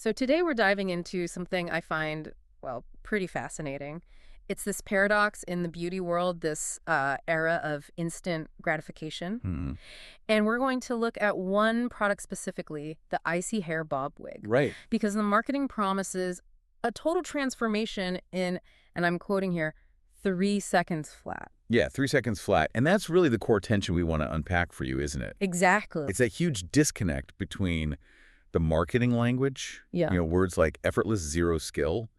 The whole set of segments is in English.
So today we're diving into something I find, well, pretty fascinating. It's this paradox in the beauty world, this era of instant gratification. Hmm. And we're going to look at one product specifically, the ISEE Hair Bob Wig, Right. because the marketing promises a total transformation in, and I'm quoting here, 3 seconds flat. Yeah, 3 seconds flat. And that's really the core tension we want to unpack for you, isn't it? Exactly. It's that huge disconnect between the marketing language, Yeah. words like effortless zero skill,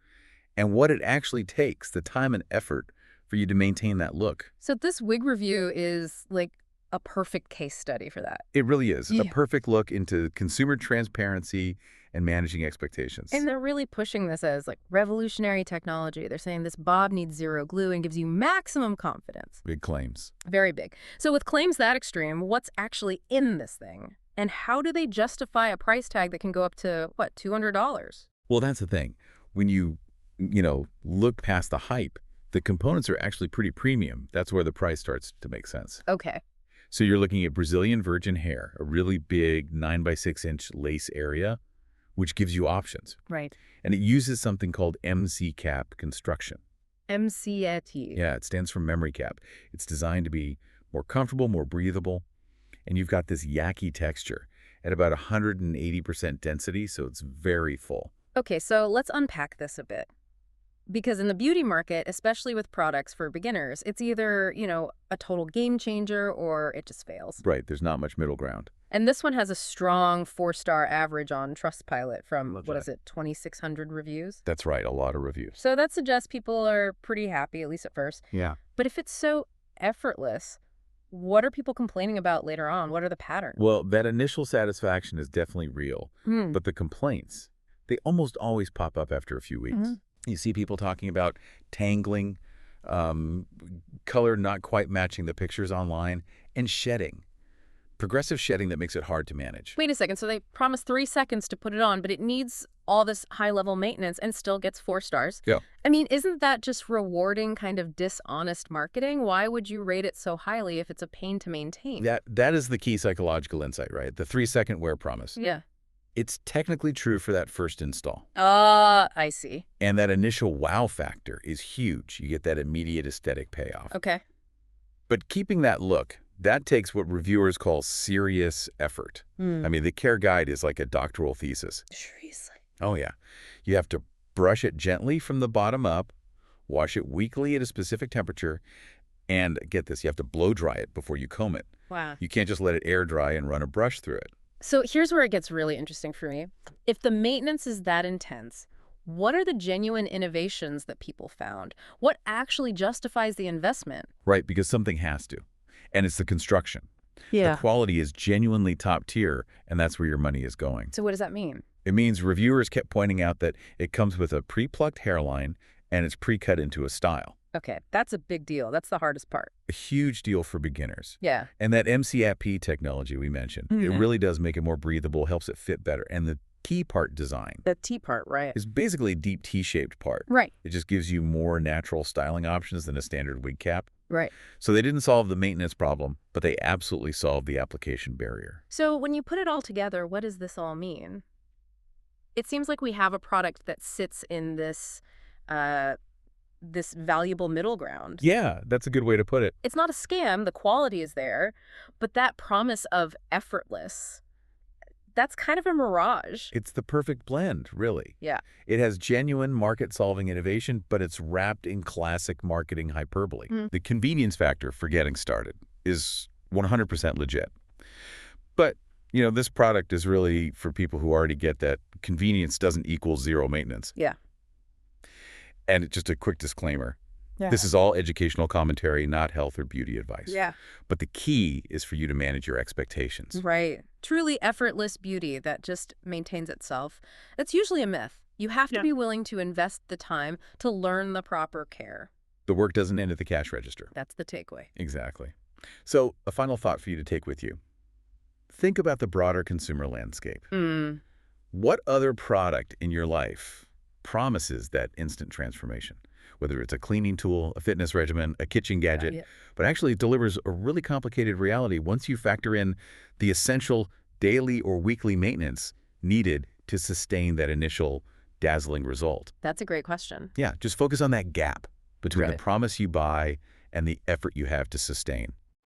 and what it actually takes, the time and effort for you to maintain that look. So this wig review is like a perfect case study for that. It really is a Yeah. perfect look into consumer transparency and managing expectations. And they're really pushing this as like revolutionary technology. They're saying this bob needs zero glue and gives you maximum confidence. Big claims. Very big. So with claims that extreme, what's actually in this thing? And how do they justify a price tag that can go up to, what, $200? Well, that's the thing. When you look past the hype, the components are actually pretty premium. That's where the price starts to make sense. Okay. So you're looking at Brazilian virgin hair, a really big 9 by 6 inch lace area, which gives you options. Right. And it uses something called MC cap construction. MCAT. Yeah, it stands for memory cap. It's designed to be more comfortable, more breathable. And you've got this yucky texture at about 180% density, so it's very full. Okay, so let's unpack this a bit. Because in the beauty market, especially with products for beginners, it's either, a total game changer or it just fails. Right, there's not much middle ground. And this one has a strong 4-star average on Trustpilot from, Love what that. is it, 2,600 reviews? That's right, a lot of reviews. So that suggests people are pretty happy, at least at first. Yeah. But if it's so effortless, what are people complaining about later on? What are the patterns? Well, that initial satisfaction is definitely real, but the complaints, they almost always pop up after a few weeks. You see people talking about tangling, color not quite matching the pictures online, and shedding. Progressive shedding that makes it hard to manage. Wait a second. So they promise 3 seconds to put it on, but it needs all this high-level maintenance and still gets 4 stars. Yeah. I mean, isn't that just rewarding kind of dishonest marketing? Why would you rate it so highly if it's a pain to maintain? That is the key psychological insight, right? The 3 second wear promise. Yeah. It's technically true for that first install. I see. And that initial wow factor is huge. You get that immediate aesthetic payoff. Okay. But keeping that look, that takes what reviewers call serious effort. I mean, the care guide is like a doctoral thesis. Seriously. Oh, yeah. You have to brush it gently from the bottom up, wash it weekly at a specific temperature, and get this, you have to blow dry it before you comb it. Wow. You can't just let it air dry and run a brush through it. So here's where it gets really interesting for me. If the maintenance is that intense, what are the genuine innovations that people found? What actually justifies the investment? Right, because something has to. And it's the construction. Yeah. The quality is genuinely top tier, and that's where your money is going. So what does that mean? It means reviewers kept pointing out that it comes with a pre-plucked hairline and it's pre-cut into a style. Okay, that's a big deal. That's the hardest part. A huge deal for beginners. Yeah. And that MCAP technology we mentioned, it really does make it more breathable, helps it fit better. And the T-part design The T part, right? is basically a deep T-shaped part. Right, It just gives you more natural styling options than a standard wig cap. right. So they didn't solve the maintenance problem, but they absolutely solved the application barrier. So when you put it all together, what does this all mean? It seems like we have a product that sits in this valuable middle ground. Yeah, that's a good way to put it. It's not a scam, the quality is there, but that promise of effortless, that's kind of a mirage. It's the perfect blend, really. Yeah. It has genuine market-solving innovation, but it's wrapped in classic marketing hyperbole. The convenience factor for getting started is 100% legit. But, this product is really for people who already get that convenience doesn't equal zero maintenance. Yeah. And just a quick disclaimer. Yeah. This is all educational commentary, not health or beauty advice. Yeah. But the key is for you to manage your expectations. Right. Truly effortless beauty that just maintains itself. That's usually a myth. You have to be willing to invest the time to learn the proper care. The work doesn't end at the cash register. That's the takeaway. Exactly. So, a final thought for you to take with you. Think about the broader consumer landscape. What other product in your life promises that instant transformation? Whether it's a cleaning tool, a fitness regimen, a kitchen gadget, but actually it delivers a really complicated reality once you factor in the essential daily or weekly maintenance needed to sustain that initial dazzling result? That's a great question. Yeah, just focus on that gap between the Right. promise you buy and the effort you have to sustain.